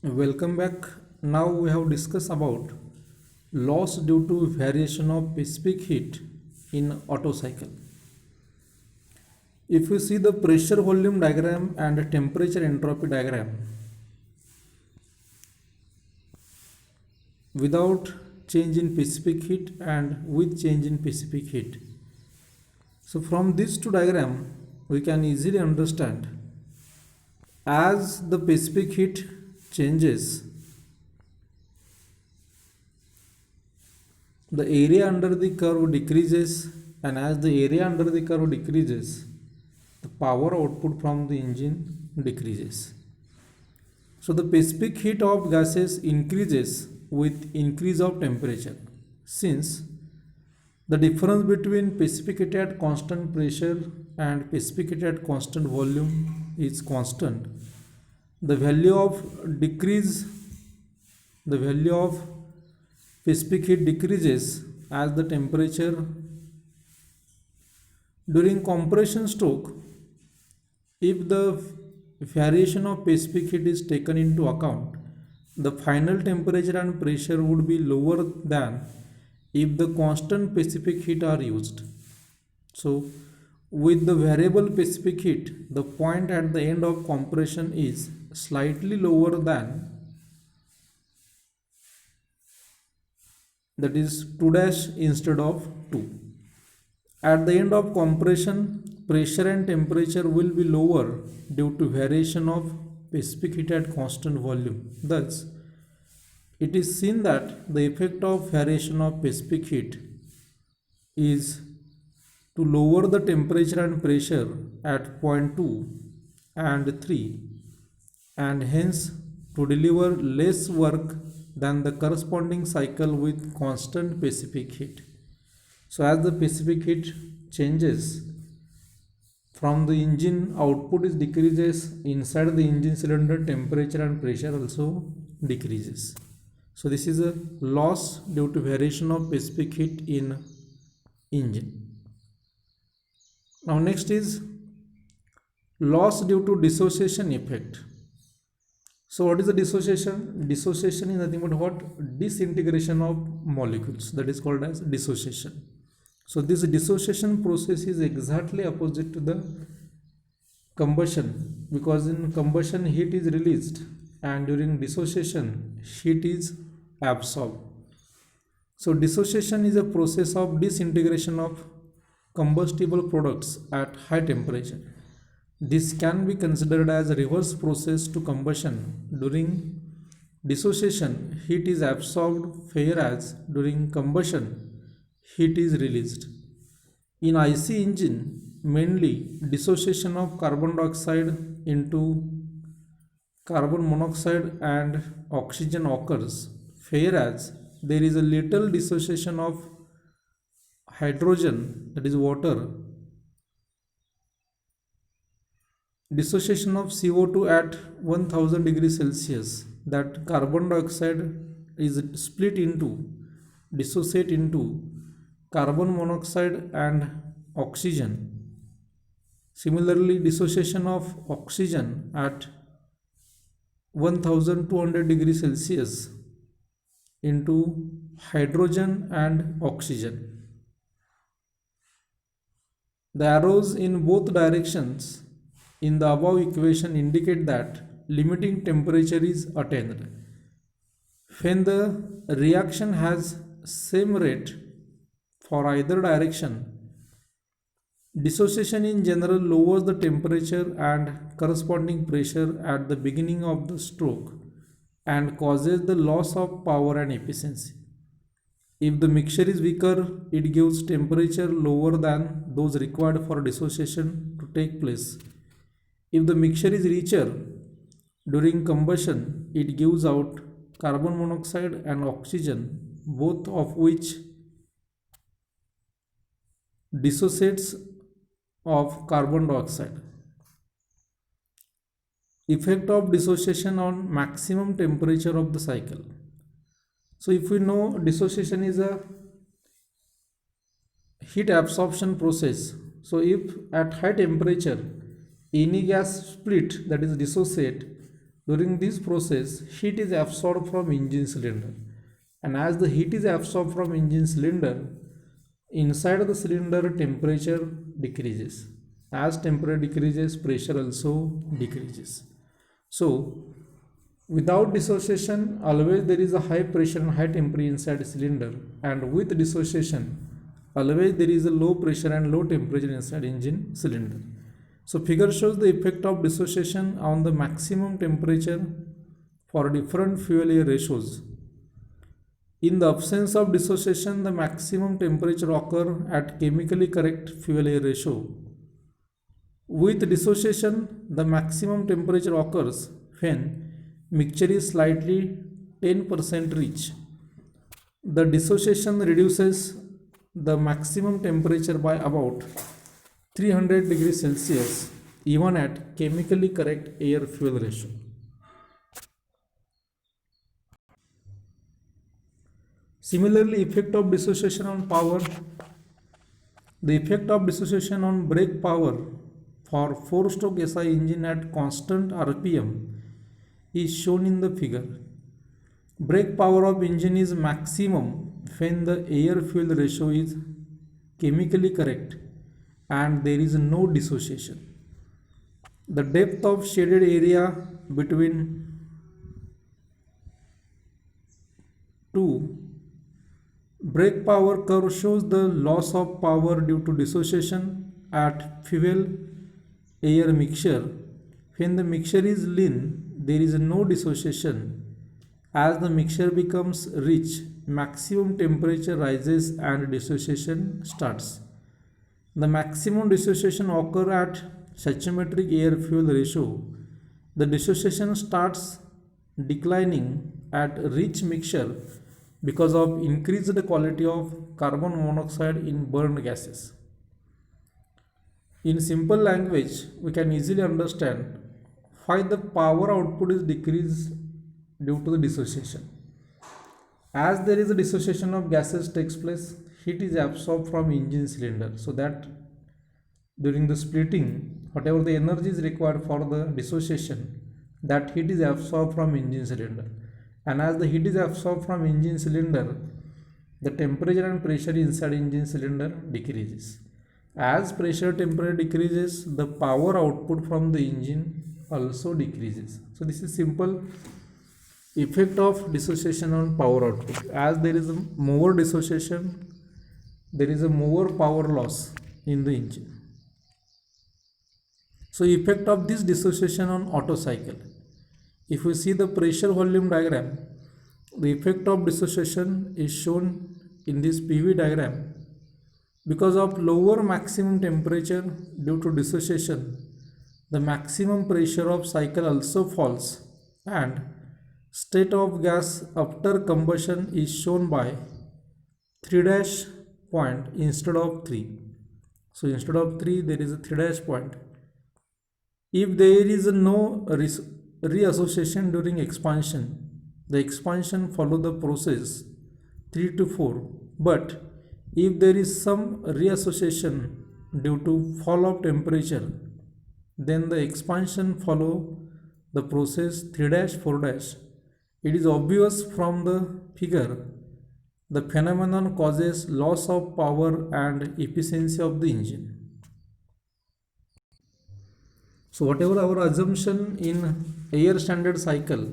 Welcome back. Now we have discussed about loss due to variation of specific heat in Otto cycle. If you see the pressure volume diagram and temperature entropy diagram, without change in specific heat and with change in specific heat. So from these two diagram, we can easily understand as the specific heat changes, the area under the curve decreases, and as the area under the curve decreases, the power output from the engine decreases. So the specific heat of gases increases with increase of temperature. Since the difference between specific heat at constant pressure and specific heat at constant volume is constant, the value of decrease, the value of specific heat decreases as the temperature. During compression stroke, if the variation of specific heat is taken into account, the final temperature and pressure would be lower than if the constant specific heat are used. So with the variable specific heat, the point at the end of compression is slightly lower than, that is 2 dash instead of 2. At the end of compression, pressure and temperature will be lower due to variation of specific heat at constant volume. Thus, it is seen that the effect of variation of specific heat is to lower the temperature and pressure at point 2 and 3, and hence to deliver less work than the corresponding cycle with constant specific heat. So as the specific heat changes from the engine, output is decreases, inside the engine cylinder temperature and pressure also decreases. So this is a loss due to variation of specific heat in engine. Now next is loss due to dissociation effect. So what is the dissociation? Dissociation is nothing but what? Disintegration of molecules, that is called as dissociation. So this dissociation process is exactly opposite to the combustion, because in combustion heat is released and during dissociation heat is absorbed. So dissociation is a process of disintegration of combustible products at high temperature. This can be considered as a reverse process to combustion. During dissociation, heat is absorbed, whereas during combustion, heat is released. In IC engine, mainly dissociation of carbon dioxide into carbon monoxide and oxygen occurs, whereas there is a little dissociation of hydrogen, that is water. Dissociation of CO2 at 1000 degrees Celsius, that carbon dioxide is split into, dissociate into carbon monoxide and oxygen. Similarly, dissociation of oxygen at 1200 degrees Celsius into hydrogen and oxygen. The arrows in both directions in the above equation indicate that limiting temperature is attained. When the reaction has same rate for either direction, dissociation in general lowers the temperature and corresponding pressure at the beginning of the stroke and causes the loss of power and efficiency. If the mixture is weaker, it gives temperature lower than those required for dissociation to take place. If the mixture is richer, during combustion, it gives out carbon monoxide and oxygen, both of which dissociates of carbon dioxide. Effect of dissociation on maximum temperature of the cycle. So if we know dissociation is a heat absorption process, so if at high temperature any gas split, that is dissociate, During this process, heat is absorbed from engine cylinder, and as the heat is absorbed from engine cylinder, inside the cylinder temperature decreases. As temperature decreases, pressure also decreases. So, without dissociation, always there is a high pressure and high temperature inside the cylinder, and with dissociation, always there is a low pressure and low temperature inside engine cylinder. So figure shows the effect of dissociation on the maximum temperature for different fuel air ratios. In the absence of dissociation, the maximum temperature occur at chemically correct fuel air ratio. With dissociation, the maximum temperature occurs when mixture is slightly 10% rich. The dissociation reduces the maximum temperature by about 300 degrees Celsius even at chemically correct air fuel ratio. Similarly, effect of dissociation on power. The effect of dissociation on brake power for 4-stroke SI engine at constant RPM is shown in the figure. Brake power of engine is maximum when the air fuel ratio is chemically correct and there is no dissociation. The depth of shaded area between two brake power curve shows the loss of power due to dissociation at fuel air mixture. When the mixture is lean, there is no dissociation. As the mixture becomes rich, maximum temperature rises and dissociation starts. The maximum dissociation occurs at stoichiometric air fuel ratio. The dissociation starts declining at rich mixture because of increased quality of carbon monoxide in burned gases. In simple language, we can easily understand why the power output is decreased due to the dissociation. As there is a dissociation of gases takes place, heat is absorbed from engine cylinder, so that during the splitting, whatever the energy is required for the dissociation, that heat is absorbed from engine cylinder. And as the heat is absorbed from engine cylinder, the temperature and pressure inside engine cylinder decreases. As pressure temperature decreases, the power output from the engine also decreases. So this is simple effect of dissociation on power output. As there is more dissociation, there is a more power loss in the engine. So effect of this dissociation on Otto cycle. If we see the pressure volume diagram, the effect of dissociation is shown in this PV diagram. Because of lower maximum temperature due to dissociation, the maximum pressure of cycle also falls and state of gas after combustion is shown by 3 dash point instead of 3. So instead of 3 there is a 3 dash point. If there is no reassociation during expansion, the expansion follow the process 3 to 4, but if there is some reassociation due to fall of temperature, then the expansion follow the process 3 dash 4 dash. It is obvious from the figure the phenomenon causes loss of power and efficiency of the engine. So whatever our assumption in air standard cycle,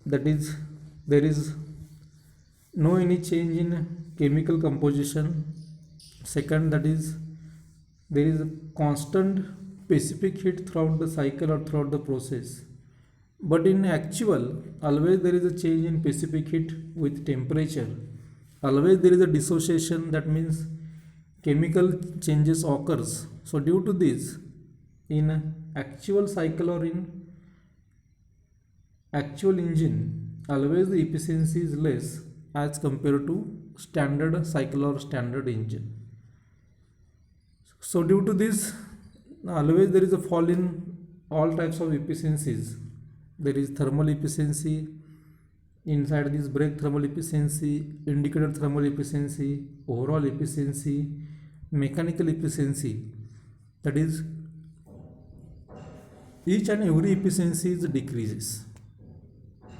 that is there is no any change in chemical composition. Second, that is there is a constant specific heat throughout the cycle or throughout the process. But in actual, always there is a change in specific heat with temperature. Always there is a dissociation, that means chemical changes occurs. So due to this, in actual cycle or in actual engine, always the efficiency is less as compared to standard cycle or standard engine. So due to this, always there is a fall in all types of efficiencies. There is thermal efficiency, inside this brake thermal efficiency, indicator thermal efficiency, overall efficiency, mechanical efficiency, that is each and every efficiency is decreases.